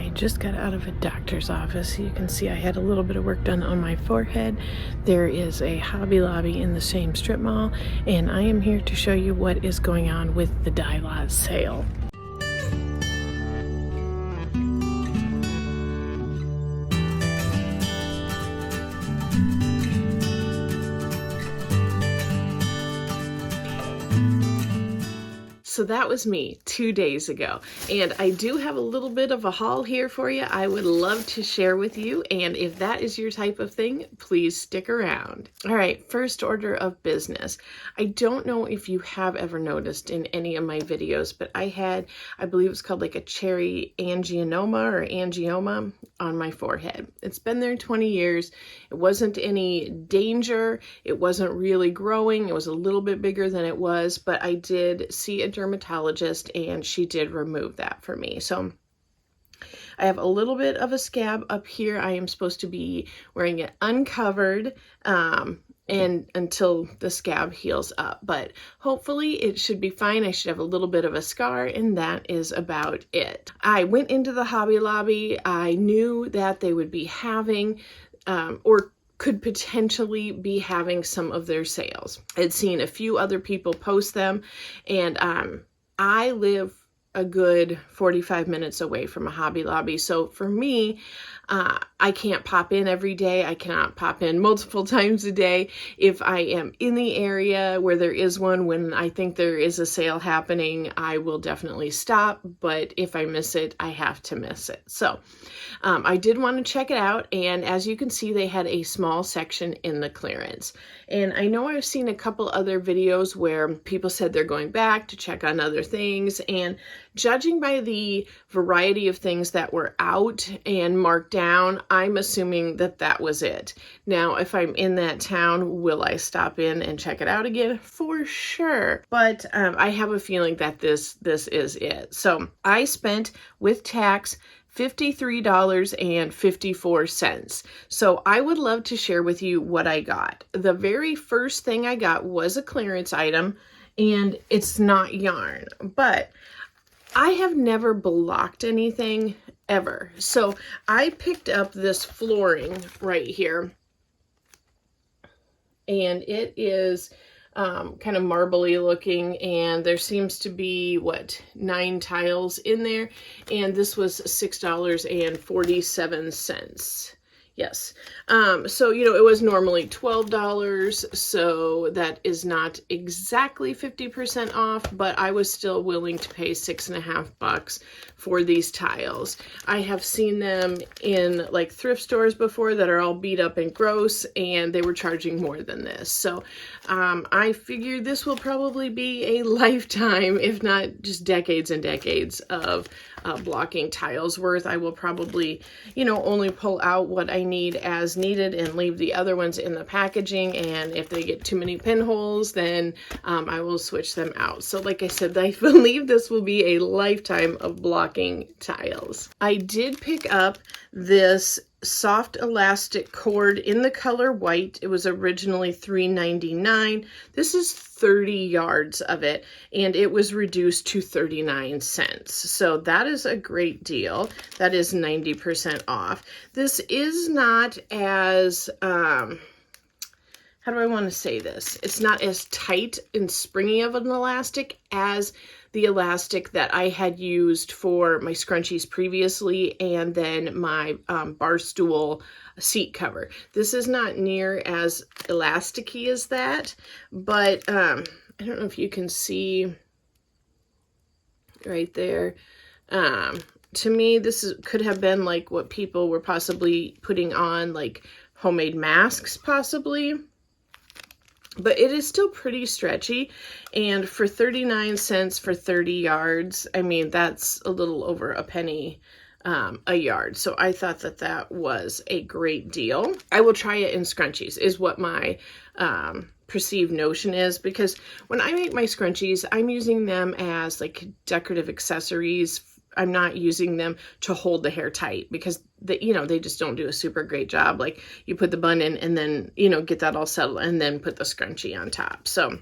I just got out of a doctor's office. You can see I had a little bit of work done on my forehead. There is a Hobby Lobby in the same strip mall, and I am here to show you what is going on with the Dye Lot sale. So that was me 2 days ago, and I do have a little bit of a haul here for you I would love to share with you, and if that is your type of thing, please stick around. All right, first order of business. I don't know if you have ever noticed in any of my videos, but I believe it's called like a cherry angioma on my forehead. It's been there 20 years. It wasn't any danger. It wasn't really growing. It was a little bit bigger than it was, but I did see a dermatologist and she did remove that for me. So I have a little bit of a scab up here. I am supposed to be wearing it uncovered and until the scab heals up, but hopefully it should be fine. I should have a little bit of a scar, and that is about it. I went into the Hobby Lobby. I knew that they would be having or could potentially be having some of their sales. I'd seen a few other people post them, and I live a good 45 minutes away from a Hobby Lobby. So for me, I can't pop in every day. I cannot pop in multiple times a day. If I am in the area where there is one, when I think there is a sale happening, I will definitely stop. But if I miss it, I have to miss it. So I did want to check it out. And as you can see, they had a small section in the clearance. And I know I've seen a couple other videos where people said they're going back to check on other things. And judging by the variety of things that were out and marked down, I'm assuming that that was it. Now, if I'm in that town, will I stop in and check it out again? For sure. But I have a feeling that this is it. So I spent, with tax, $53.54. So I would love to share with you what I got. The very first thing I got was a clearance item, and it's not yarn, but I have never blocked anything ever. So I picked up this flooring right here, and it is kind of marbly looking, and there seems to be 9 tiles in there, and this was $6.47. Yes. So, it was normally $12, so that is not exactly 50% off, but I was still willing to pay $6.50 for these tiles. I have seen them in like thrift stores before that are all beat up and gross, and they were charging more than this. So, I figured this will probably be a lifetime, if not just decades and decades of blocking tiles worth. I will probably, only pull out what I need as needed and leave the other ones in the packaging. And if they get too many pinholes, then I will switch them out. So like I said, I believe this will be a lifetime of blocking tiles. I did pick up this soft elastic cord in the color white. It was originally $3.99. This is 30 yards of it, and it was reduced to 39 cents. So that is a great deal. That is 90% off. This is not as, how do I want to say this? It's not as tight and springy of an elastic as the elastic that I had used for my scrunchies previously, and then my bar stool seat cover. This is not near as elasticy as that, but I don't know if you can see right there. To me, this could have been like what people were possibly putting on, like homemade masks possibly. But it is still pretty stretchy, and for 39 cents for 30 yards, I mean, that's a little over a penny a yard. So I thought that that was a great deal. I will try it in scrunchies, is what my perceived notion is, because when I make my scrunchies, I'm using them as like decorative accessories. I'm not using them to hold the hair tight, because they just don't do a super great job. Like, you put the bun in and then, get that all settled and then put the scrunchie on top. So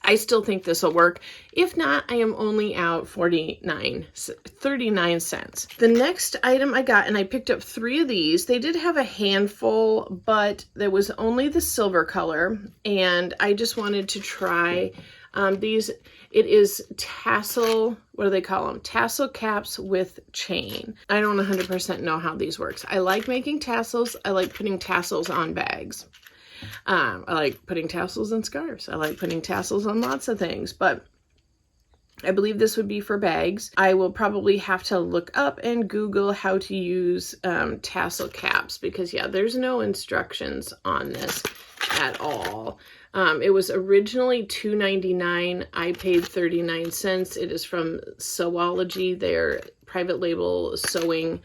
I still think this will work. If not, I am only out 39 cents. The next item I got, and I picked up 3 of these. They did have a handful, but there was only the silver color, and I just wanted to try these. It is tassel, what do they call them? Tassel caps with chain. I don't 100% know how these works. I like making tassels. I like putting tassels on bags. I like putting tassels on scarves. I like putting tassels on lots of things, but I believe this would be for bags. I will probably have to look up and Google how to use tassel caps because, yeah, there's no instructions on this at all. It was originally $2.99. I paid 39 cents. It is from Sewology, their private label sewing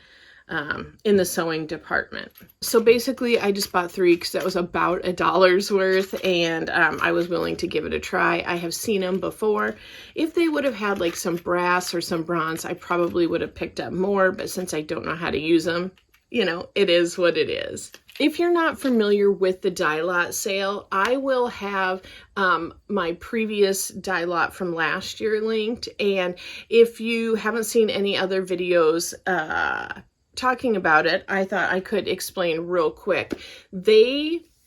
in the sewing department. So basically I just bought 3 because that was about $1 worth, and I was willing to give it a try. I have seen them before. If they would have had like some brass or some bronze, I probably would have picked up more, but since I don't know how to use them, you know, it is what it is. If you're not familiar with the die lot sale, I will have my previous die lot from last year linked, and if you haven't seen any other videos talking about it, I thought I could explain real quick.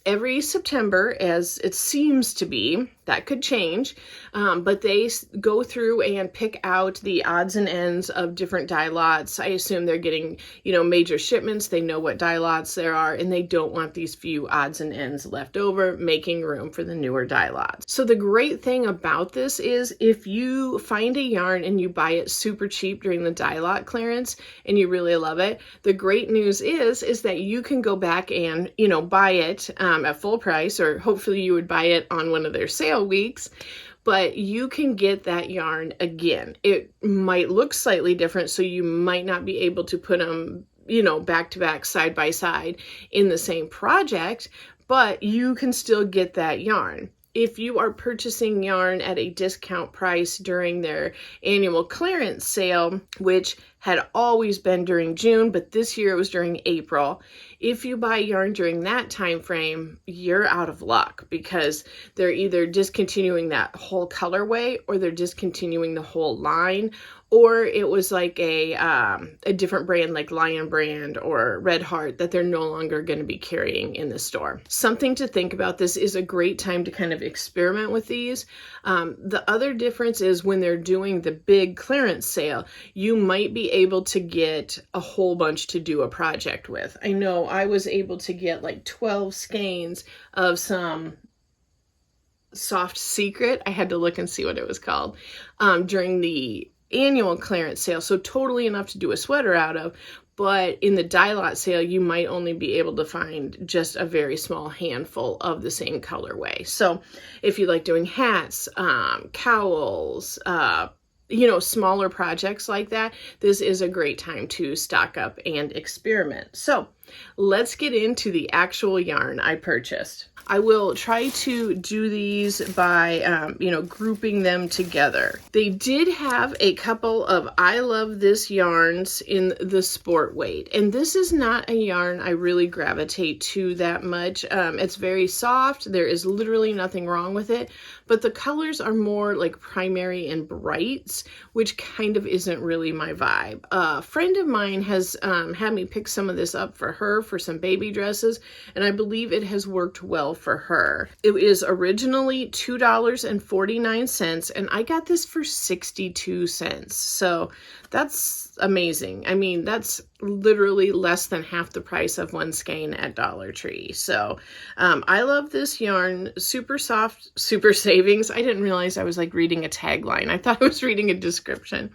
Every September, as it seems to be, that could change, but they go through and pick out the odds and ends of different die lots. I assume they're getting, you know, major shipments. They know what die lots there are, and they don't want these few odds and ends left over, making room for the newer die lots. So the great thing about this is if you find a yarn and you buy it super cheap during the die lot clearance and you really love it, the great news is that you can go back and, you know, buy it at full price, or hopefully you would buy it on one of their sale weeks, but you can get that yarn again. It might look slightly different, so you might not be able to put them, you know, back to back, side by side in the same project, but you can still get that yarn. If you are purchasing yarn at a discount price during their annual clearance sale, which had always been during June, but this year it was during April. If you buy yarn during that time frame, you're out of luck because they're either discontinuing that whole colorway or they're discontinuing the whole line, or it was like a different brand like Lion Brand or Red Heart that they're no longer going to be carrying in the store. Something to think about. This is a great time to kind of experiment with these. The other difference is when they're doing the big clearance sale, you might be able to get a whole bunch to do a project with. I know I was able to get like 12 skeins of some Soft Secret. I had to look and see what it was called during the annual clearance sale, so totally enough to do a sweater out of. But in the die lot sale, you might only be able to find just a very small handful of the same colorway. So if you like doing hats, cowls, you know, smaller projects like that, this is a great time to stock up and experiment. So let's get into the actual yarn I purchased. I will try to do these by, you know, grouping them together. They did have a couple of I Love This yarns in the sport weight, and this is not a yarn I really gravitate to that much. It's very soft. There is literally nothing wrong with it, but the colors are more like primary and brights, which kind of isn't really my vibe. A friend of mine has had me pick some of this up for her for some baby dresses, and I believe it has worked well for her. It is originally $2.49, and I got this for 62 cents. So that's amazing. I mean, that's literally less than half the price of one skein at Dollar Tree. So I love this yarn. Super soft, super savings. I didn't realize I was like reading a tagline. I thought I was reading a description.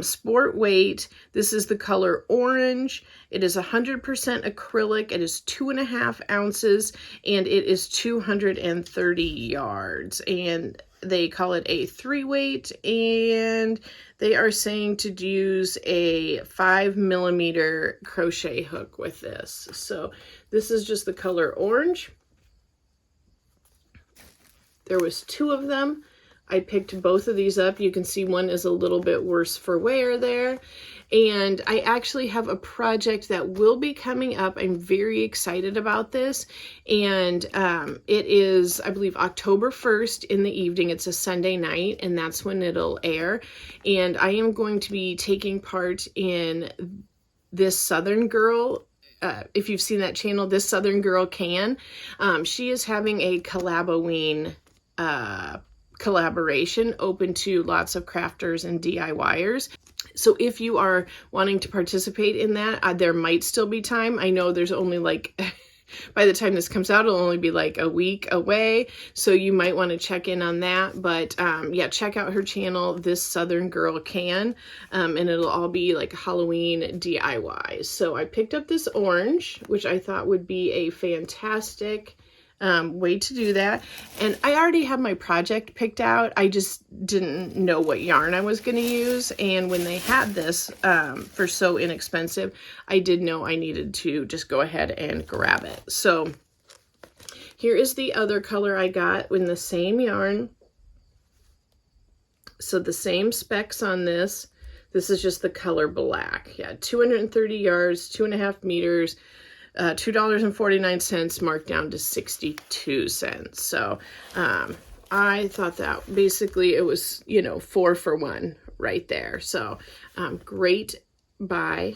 Sport weight. This is the color orange. It is 100% acrylic. It is 2.5 ounces, and it is 230 yards. And they call it a 3-weight, and they are saying to use a 5mm crochet hook with this. So this is just the color orange. There was 2 of them. I picked both of these up. You can see one is a little bit worse for wear there. And I actually have a project that will be coming up. I'm very excited about this. And it is, I believe, October 1st in the evening. It's a Sunday night, and that's when it'll air. And I am going to be taking part in This Southern Girl. If you've seen that channel, This Southern Girl Can. She is having a Collaboween collaboration open to lots of crafters and DIYers. So if you are wanting to participate in that, there might still be time. I know there's only like, by the time this comes out, it'll only be like a week away. So you might want to check in on that. But yeah, check out her channel, This Southern Girl Can, and it'll all be like Halloween DIY. So I picked up this orange, which I thought would be a fantastic way to do that. And I already have my project picked out. I just didn't know what yarn I was going to use. And when they had this for so inexpensive, I did know I needed to just go ahead and grab it. So here is the other color I got in the same yarn. So the same specs on this. This is just the color black. Yeah, 230 yards, 2.5 meters. $2.49 marked down to 62 cents. So I thought that basically it was, you know, 4 for 1 right there. So great buy.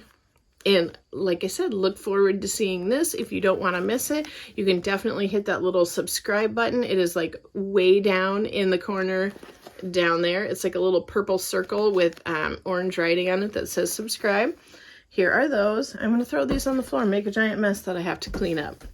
And like I said, look forward to seeing this. If you don't want to miss it, you can definitely hit that little subscribe button. It is like way down in the corner down there. It's like a little purple circle with orange writing on it that says subscribe. Here are those. I'm going to throw these on the floor and make a giant mess that I have to clean up.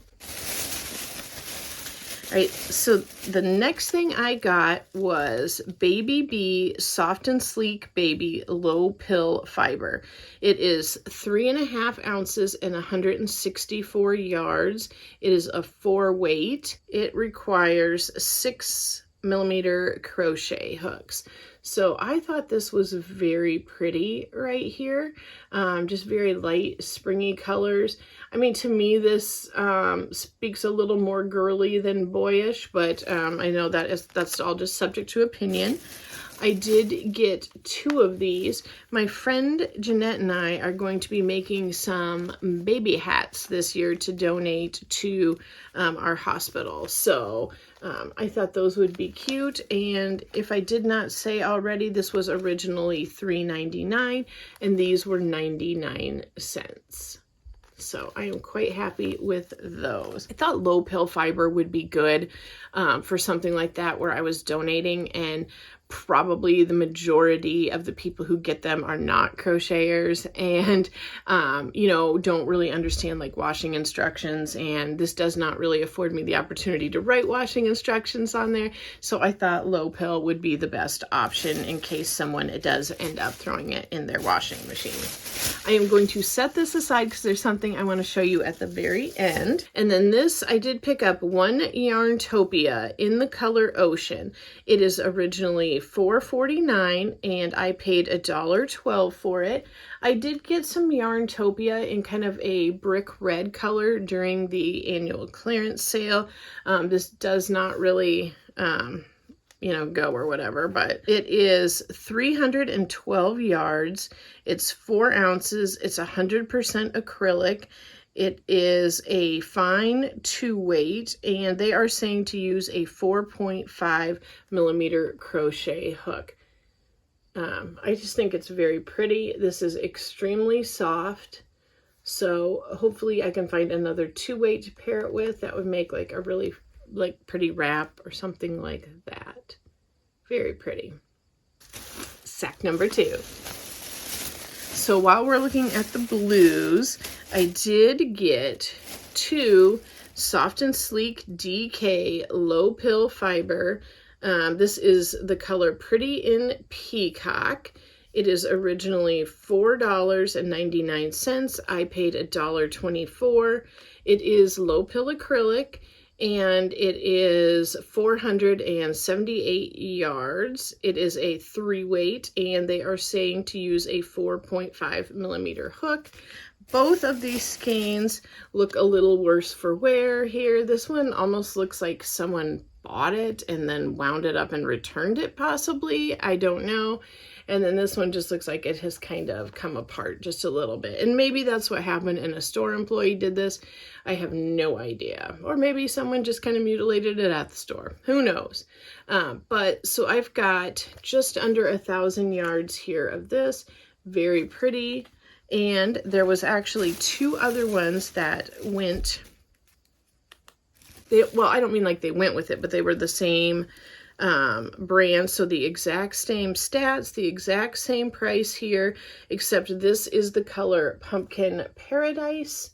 All right, so the next thing I got was Baby Bee Soft and Sleek Baby Low Pill Fiber. It is 3.5 ounces and 164 yards. It is a 4 weight. It requires 6mm crochet hooks. So I thought this was very pretty right here. Just very light, springy colors. I mean, to me, this speaks a little more girly than boyish, but I know that's all just subject to opinion. I did get 2 of these. My friend Jeanette and I are going to be making some baby hats this year to donate to our hospital. So I thought those would be cute. And if I did not say already, this was originally $3.99 and these were 99 cents. So I am quite happy with those. I thought low pill fiber would be good for something like that where I was donating, and probably the majority of the people who get them are not crocheters and, you know, don't really understand like washing instructions. And this does not really afford me the opportunity to write washing instructions on there. So I thought low pill would be the best option in case someone does end up throwing it in their washing machine. I am going to set this aside because there's something I want to show you at the very end. And then this, I did pick up one Yarntopia in the color Ocean. It is originally $4.49 and I paid $1.12 for it. I did get some Yarntopia in kind of a brick red color during the annual clearance sale. This does not really you know, go or whatever, but it is 312 yards. It's 4 ounces. It's 100% acrylic. It is a fine 2 weight, and they are saying to use a 4.5mm crochet hook. I just think it's very pretty. This is extremely soft. So hopefully I can find another 2 weight to pair it with. That would make like a really like pretty wrap or something like that. Very pretty. Sack number 2. So while we're looking at the blues, I did get 2 Soft and Sleek DK low pill fiber. This is the color Pretty in Peacock. It is originally $4.99. I paid $1.24. It is low pill acrylic, and it is 478 yards. It is a 3 weight, and they are saying to use a 4.5mm hook. both of these skeins look a little worse for wear here. This one almost looks like someone bought it and then wound it up and returned it possibly. I don't know. And then this one just looks like it has kind of come apart just a little bit. And maybe that's what happened and a store employee did this. I have no idea. Or maybe someone just kind of mutilated it at the store. Who knows? But so I've got just under 1,000 yards here of this. Very pretty. And there was actually 2 other ones that went, well, I don't mean like they went with it, but they were the same brand. So the exact same stats, the exact same price here, except this is the color Pumpkin Paradise.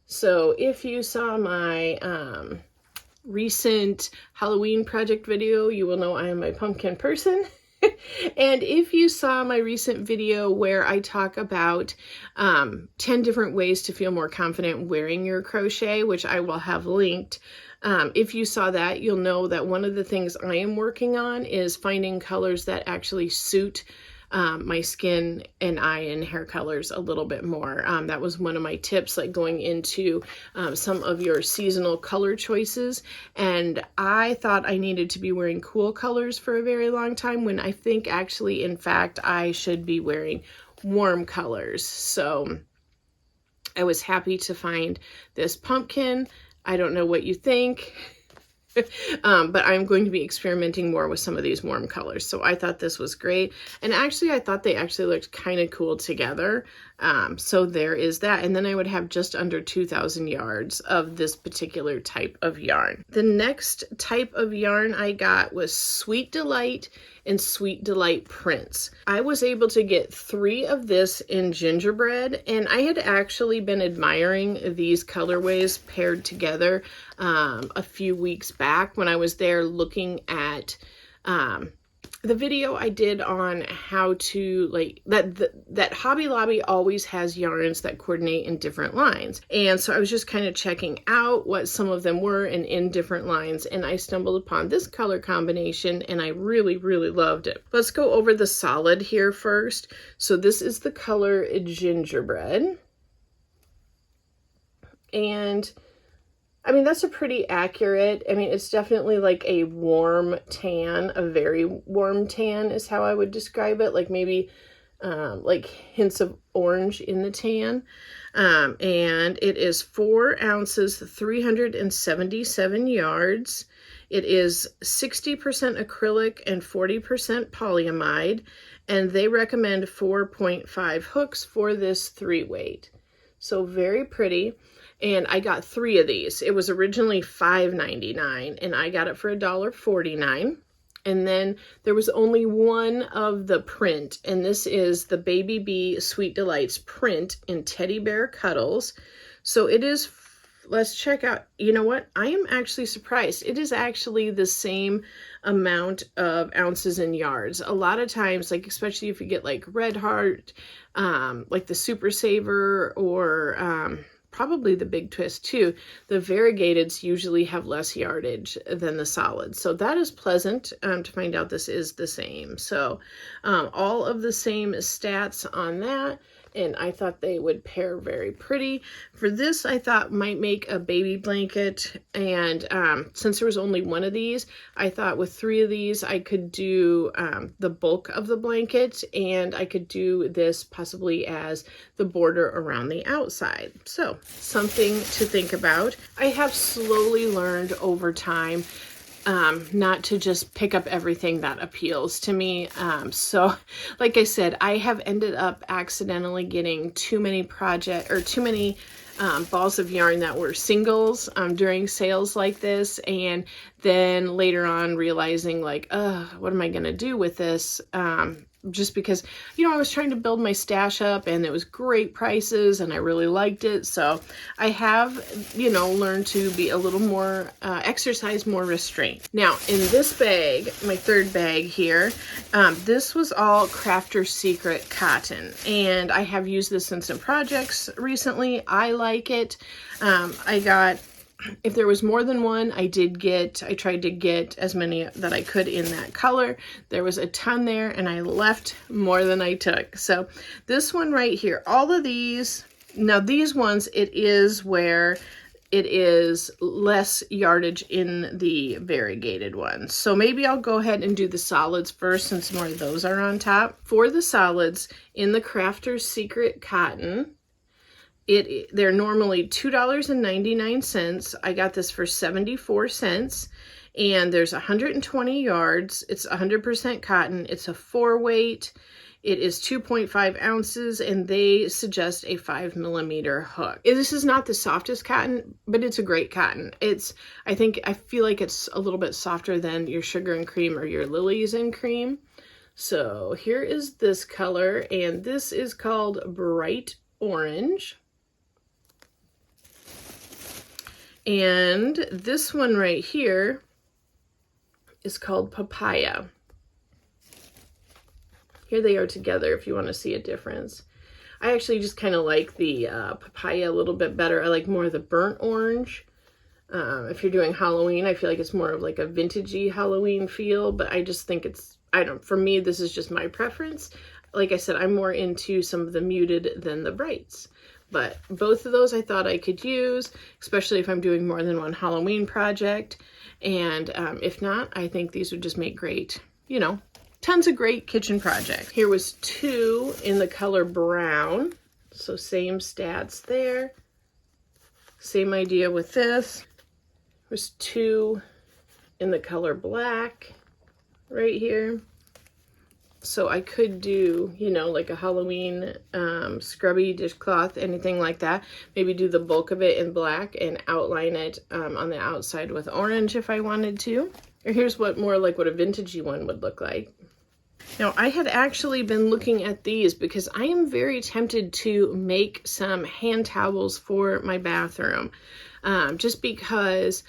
So if you saw my recent Halloween project video, you will know I am a pumpkin person. And if you saw my recent video where I talk about 10 different ways to feel more confident wearing your crochet, which I will have linked, if you saw that, you'll know that one of the things I am working on is finding colors that actually suit my skin and eye and hair colors a little bit more. That was one of my tips, like going into some of your seasonal color choices. And I thought I needed to be wearing cool colors for a very long time, when I think actually, in fact, I should be wearing warm colors. So I was happy to find this pumpkin. I don't know what you think. But I'm going to be experimenting more with some of these warm colors. So I thought this was great. And actually, I thought they actually looked kind of cool together. So there is that. And then I would have just under 2,000 yards of this particular type of yarn. The next type of yarn I got was Sweet Delight and Sweet Delight Prints. I was able to get 3 of this in gingerbread, and I had actually been admiring these colorways paired together a few weeks back when I was there looking at the video I did on how to, like, that Hobby Lobby always has yarns that coordinate in different lines. And so I was just kind of checking out what some of them were and in different lines. And I stumbled upon this color combination and I really, really loved it. Let's go over the solid here first. So this is the color Gingerbread. And I mean, that's a pretty accurate, I mean, it's definitely like a warm tan, a very warm tan is how I would describe it. Like maybe like hints of orange in the tan. And it is 4 ounces, 377 yards. It is 60% acrylic and 40% polyamide. And they recommend 4.5 hooks for this 3 weight. So very pretty. And I got 3 of these. It was originally $5.99 and I got it for $1.49. And then there was only one of the print, and this is the Baby Bee Sweet Delights print in Teddy Bear Cuddles. So it is, let's check out, you know what? I am actually surprised. It is actually the same amount of ounces and yards. A lot of times, like especially if you get like Red Heart, like the Super Saver, or probably the Big Twist too, the variegateds usually have less yardage than the solids. So that is pleasant to find out this is the same. So all of the same stats on that. And I thought they would pair very pretty. For this, I thought might make a baby blanket. And since there was only one of these, I thought with 3 of these, I could do the bulk of the blanket. And I could do this possibly as the border around the outside. So something to think about. I have slowly learned over time not to just pick up everything that appeals to me. So like I said, I have ended up accidentally getting too many balls of yarn that were singles during sales like this, and then later on realizing like, what am I gonna do with this? Just because, you know, I was trying to build my stash up and it was great prices and I really liked it. So I have, you know, learned to be a little more, exercise more restraint. Now in this bag, my 3rd bag here, this was all Crafter's Secret cotton, and I have used this in some projects recently. I like it. I got, if there was more than one, I tried to get as many that I could in that color. There was a ton there and I left more than I took. So this one right here, all of these Now these ones, it is where it is less yardage in the variegated ones. So maybe I'll go ahead and do the solids first since more of those are on top. For the solids, in the Crafter's Secret Cotton, they're normally $2.99. I got this for 74 cents. And there's 120 yards. It's 100% cotton. It's a 4-weight. It is 2.5 ounces, and they suggest a 5mm hook. This is not the softest cotton, but it's a great cotton. I feel like it's a little bit softer than your Sugar and Cream or your Lilies and Cream. So here is this color, and this is called Bright Orange. And this one right here is called Papaya. Here they are together if you want to see a difference. I actually just kind of like the papaya a little bit better. I like more of the burnt orange. If you're doing Halloween, I feel like it's more of like a vintagey Halloween feel, but I just think for me, this is just my preference. Like I said, I'm more into some of the muted than the brights. But both of those I thought I could use, especially if I'm doing more than one Halloween project. And if not, I think these would just make great, tons of great kitchen projects. Here was 2 in the color brown. So same stats there. Same idea with this. There's 2 in the color black right here. So I could do, like a Halloween scrubby dishcloth, anything like that. Maybe do the bulk of it in black and outline it on the outside with orange if I wanted to. Or here's what a vintagey one would look like. Now, I had actually been looking at these because I am very tempted to make some hand towels for my bathroom. Just because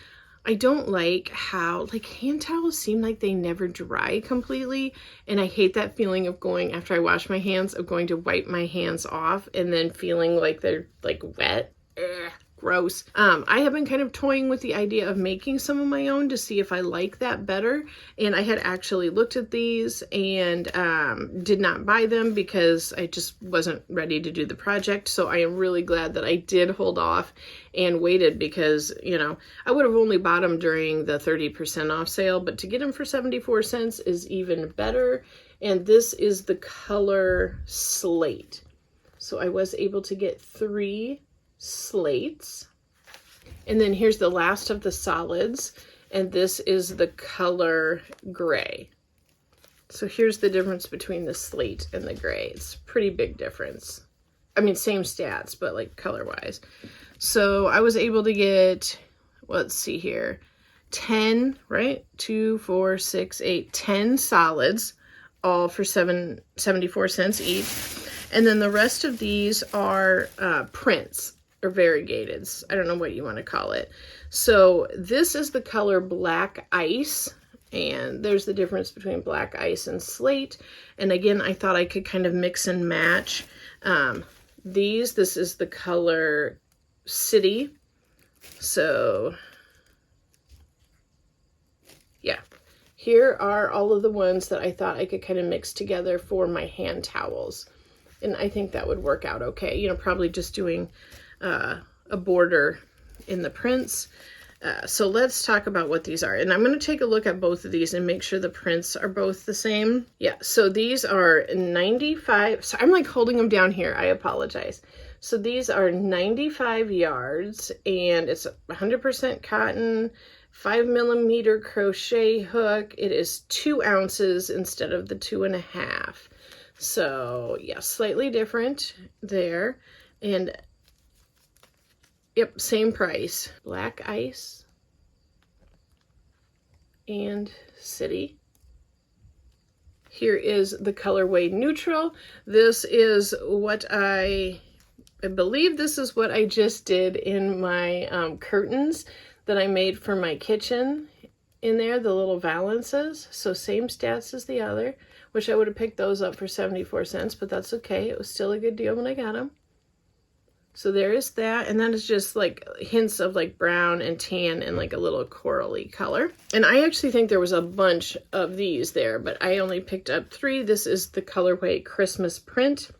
I don't like how, hand towels seem like they never dry completely. And I hate that feeling of after I wash my hands, of going to wipe my hands off and then feeling like they're, wet. Ugh, gross. I have been kind of toying with the idea of making some of my own to see if I like that better. And I had actually looked at these and did not buy them because I just wasn't ready to do the project. So I am really glad that I did hold off and waited because, I would have only bought them during the 30% off sale, but to get them for 74 cents is even better. And this is the color Slate. So I was able to get 3 slates. And then here's the last of the solids, and this is the color Gray. So here's the difference between the slate and the gray. It's a pretty big difference. I mean, same stats, but color-wise. So I was able to get, let's see here, 10, right? 2, 4, 6, 8, 10 solids, all for 74 cents each. And then the rest of these are prints or variegated. I don't know what you want to call it. So this is the color Black Ice. And there's the difference between Black Ice and Slate. And again, I thought I could kind of mix and match these. This is the color City. So yeah, here are all of the ones that I thought I could kind of mix together for my hand towels. And I think that would work out okay. Probably just doing a border in the prints. So let's talk about what these are. And I'm going to take a look at both of these and make sure the prints are both the same. Yeah, so these are 95. So I'm holding them down here. I apologize. So these are 95 yards and it's 100% cotton, 5mm crochet hook. It is 2 ounces instead of the 2.5. So yeah, slightly different there. And yep, same price. Black Ice and City. Here is the colorway Neutral. This is what I believe this is what I just did in my curtains that I made for my kitchen in there, the little valances. So same stats as the other. Wish I would have picked those up for 74 cents, but that's okay. It was still a good deal when I got them. So there is that, and that is just hints of brown and tan and a little corally color. And I actually think there was a bunch of these there, but I only picked up 3. This is the colorway Christmas Print.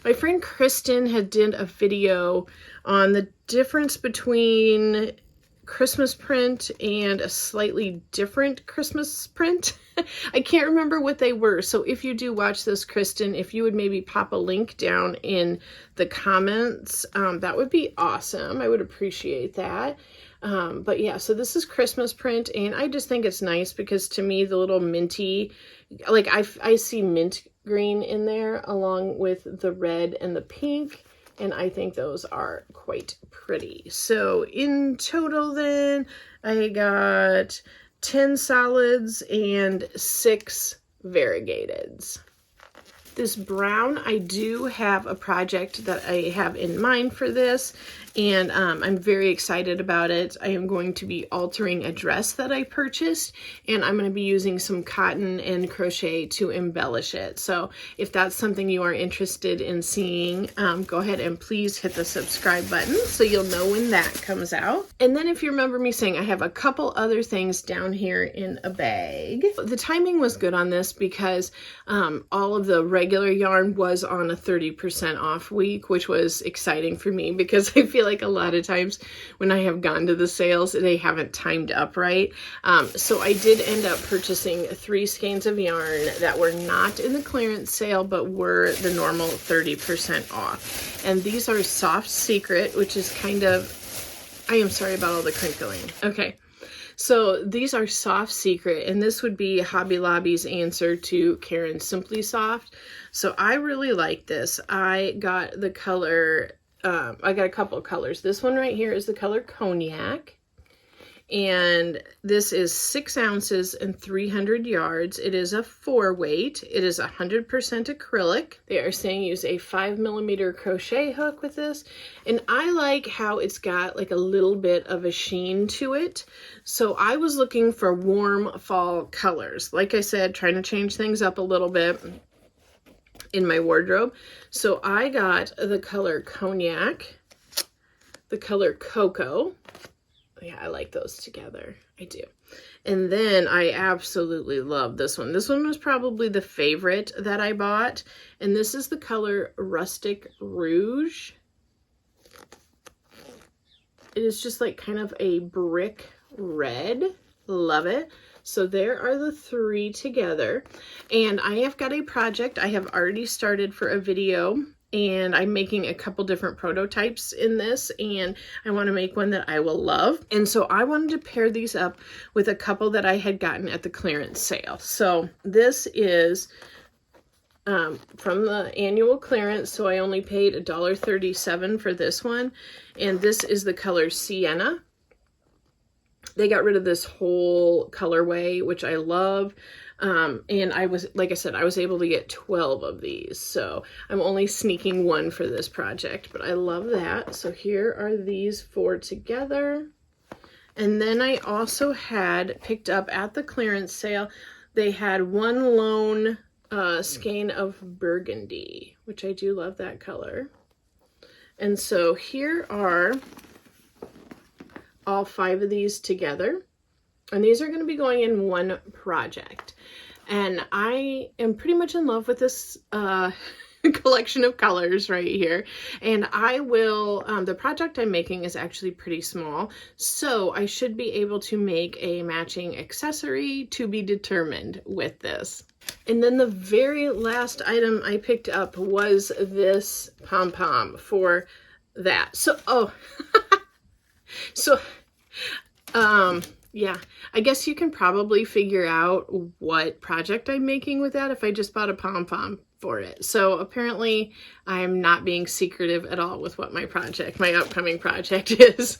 My friend Kristen had did a video on the difference between Christmas print and a slightly different Christmas print. I can't remember what they were. So if you do watch this, Kristen, if you would maybe pop a link down in the comments, that would be awesome. I would appreciate that. But yeah, so this is Christmas print, and I just think it's nice because to me, the little minty, like I see mint green in there along with the red and the pink. And I think those are quite pretty. So in total then, I got 10 solids and 6 variegateds. This brown, I do have a project that I have in mind for this, and I'm very excited about it. I am going to be altering a dress that I purchased, and I'm going to be using some cotton and crochet to embellish it. So if that's something you are interested in seeing, go ahead and please hit the subscribe button so you'll know when that comes out. And then if you remember me saying, I have a couple other things down here in a bag. The timing was good on this because all of the regular yarn was on a 30% off week, which was exciting for me because I feel like a lot of times when I have gone to the sales, they haven't timed up right. So I did end up purchasing 3 skeins of yarn that were not in the clearance sale, but were the normal 30% off. And these are Soft Secret, which is kind of, I am sorry about all the crinkling. Okay. So these are Soft Secret, and this would be Hobby Lobby's answer to Karen's Simply Soft. So I really like this. I got the color, I got a couple of colors. This one right here is the color Cognac. And this is 6 ounces and 300 yards. It is a 4 weight. It is 100% acrylic. They are saying use a 5mm crochet hook with this. And I like how it's got like a little bit of a sheen to it. So I was looking for warm fall colors. Like I said, trying to change things up a little bit in my wardrobe. So I got the color Cognac, the color Cocoa. Yeah, I like those together. I do. And then I absolutely love this one. This one was probably the favorite that I bought. And this is the color Rustic Rouge. It is just like kind of a brick red. Love it. So there are the 3 together. And I have got a project I have already started for a video. And I'm making a couple different prototypes in this, and I want to make one that I will love. And so I wanted to pair these up with a couple that I had gotten at the clearance sale. So this is from the annual clearance, so I only paid $1.37 for this one. And this is the color Sienna. They got rid of this whole colorway, which I love. And I was, like I said, I was able to get 12 of these. So I'm only sneaking 1 for this project, but I love that. So here are these 4 together. And then I also had picked up at the clearance sale, they had 1 lone skein of burgundy, which I do love that color. And so here are all 5 of these together. And these are going to be going in 1 project. And I am pretty much in love with this collection of colors right here. And I will, the project I'm making is actually pretty small. So I should be able to make a matching accessory to be determined with this. And then the very last item I picked up was this pom-pom for that. So, oh, so, yeah, I guess you can probably figure out what project I'm making with that if I just bought a pom-pom for it. So apparently I'm not being secretive at all with what my upcoming project is.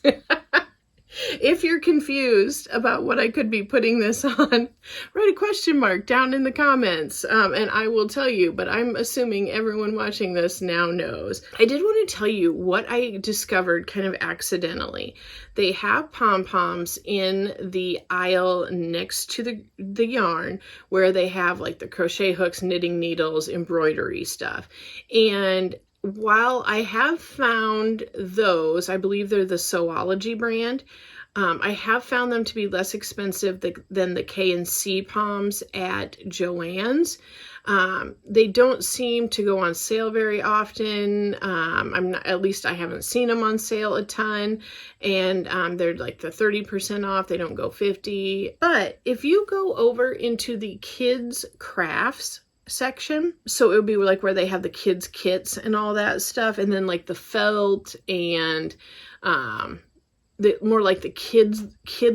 If you're confused about what I could be putting this on, write a question mark down in the comments, and I will tell you, but I'm assuming everyone watching this now knows. I did want to tell you what I discovered kind of accidentally. They have pom-poms in the aisle next to the yarn where they have like the crochet hooks, knitting needles, embroidery stuff. And while I have found those, I believe they're the Sewology brand, I have found them to be less expensive than the K&C poms at Joann's. They don't seem to go on sale very often. At least I haven't seen them on sale a ton. And they're like the 30% off. They don't go 50. But if you go over into the kids crafts section, so it would be like where they have the kids kits and all that stuff, and then like the felt and more like the kid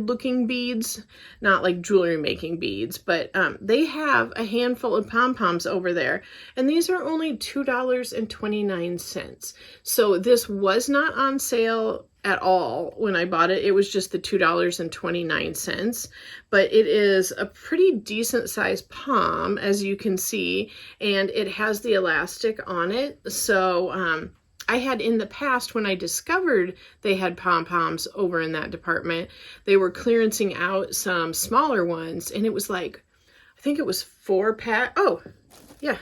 looking beads, not like jewelry making beads, but they have a handful of pom-poms over there, and these are only $2.29. So this was not on sale at all when I bought it. It was just the $2.29, but it is a pretty decent sized pom, as you can see, and it has the elastic on it. So I had in the past, when I discovered they had pom-poms over in that department, they were clearancing out some smaller ones, and it was like, I think it was 4-pack. Oh, yeah,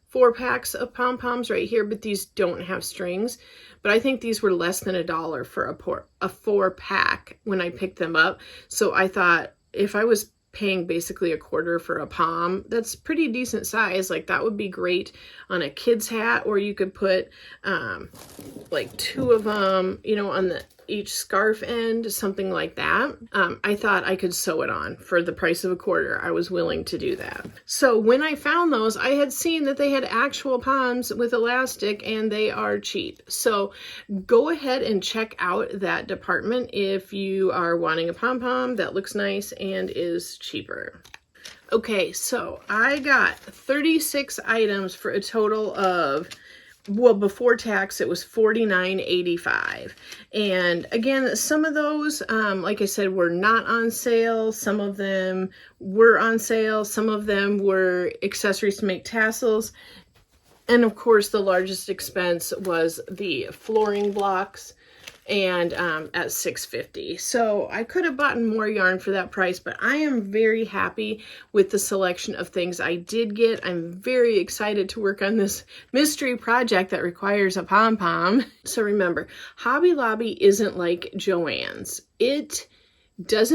4 packs of pom-poms right here, but these don't have strings. But I think these were less than $1 for a 4-pack when I picked them up. So I thought, if I was paying basically $1 for a pom, that's pretty decent size. Like, that would be great on a kid's hat, or you could put like 2 of them, you know, on each scarf end, something like that. I thought I could sew it on for the price of $1. I was willing to do that. So when I found those, I had seen that they had actual poms with elastic, and they are cheap. So go ahead and check out that department if you are wanting a pom-pom that looks nice and is cheaper. Okay, so I got 36 items for a total of, well, before tax, it was $49.85. And again, some of those, like I said, were not on sale. Some of them were on sale. Some of them were accessories to make tassels. And of course, the largest expense was the flooring blocks, and at $6.50. So I could have bought more yarn for that price, but I am very happy with the selection of things I did get. I'm very excited to work on this mystery project that requires a pom-pom. So remember, Hobby Lobby isn't like Joann's. It does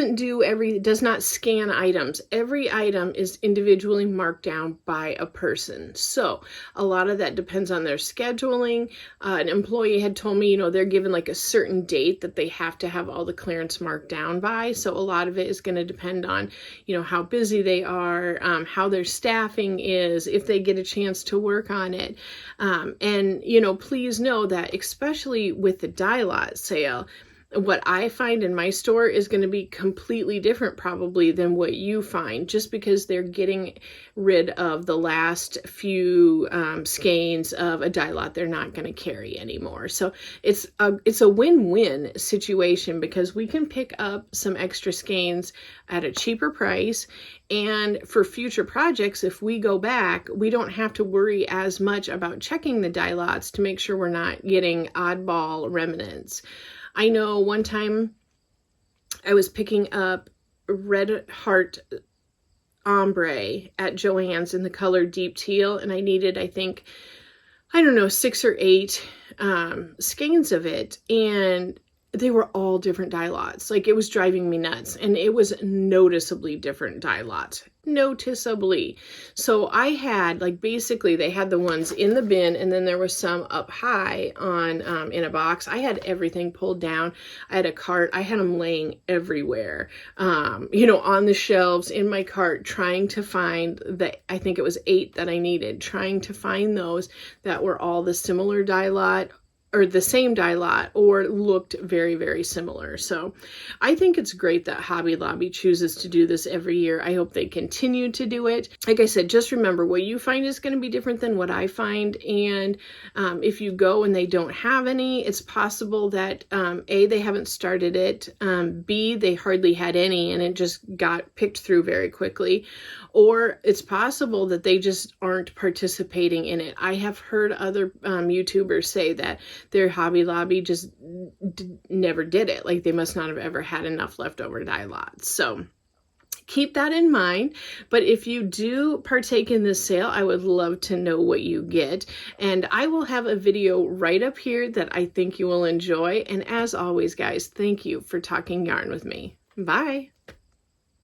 not scan items. Every item is individually marked down by a person. So a lot of that depends on their scheduling. An employee had told me, you know, they're given like a certain date that they have to have all the clearance marked down by. So a lot of it is going to depend on, you know, how busy they are, how their staffing is, if they get a chance to work on it. And, you know, please know that especially with the die lot sale, what I find in my store is going to be completely different probably than what you find, just because they're getting rid of the last few skeins of a die lot they're not going to carry anymore. So it's a win-win situation, because we can pick up some extra skeins at a cheaper price, and for future projects, if we go back, we don't have to worry as much about checking the die lots to make sure we're not getting oddball remnants. I know one time I was picking up Red Heart ombre at Joann's in the color deep teal, and I needed, I think, I don't know, 6 or 8 skeins of it, and they were all different die lots. Like, it was driving me nuts, and it was noticeably different die lots. Noticeably. So I had, like, basically they had the ones in the bin, and then there was some up high on in a box. I had everything pulled down. I had a cart. I had them laying everywhere, you know, on the shelves in my cart, trying to find I think it was 8 that I needed, trying to find those that were all the similar die lot, or the same die lot, or looked very, very similar. So I think it's great that Hobby Lobby chooses to do this every year. I hope they continue to do it. Like I said, just remember, what you find is going to be different than what I find. And if you go and they don't have any, it's possible that A, they haven't started it, B, they hardly had any and it just got picked through very quickly, or it's possible that they just aren't participating in it. I have heard other YouTubers say that their Hobby Lobby just never did it. Like, they must not have ever had enough leftover die lots. So keep that in mind. But if you do partake in this sale, I would love to know what you get. And I will have a video right up here that I think you will enjoy. And as always, guys, thank you for talking yarn with me. Bye.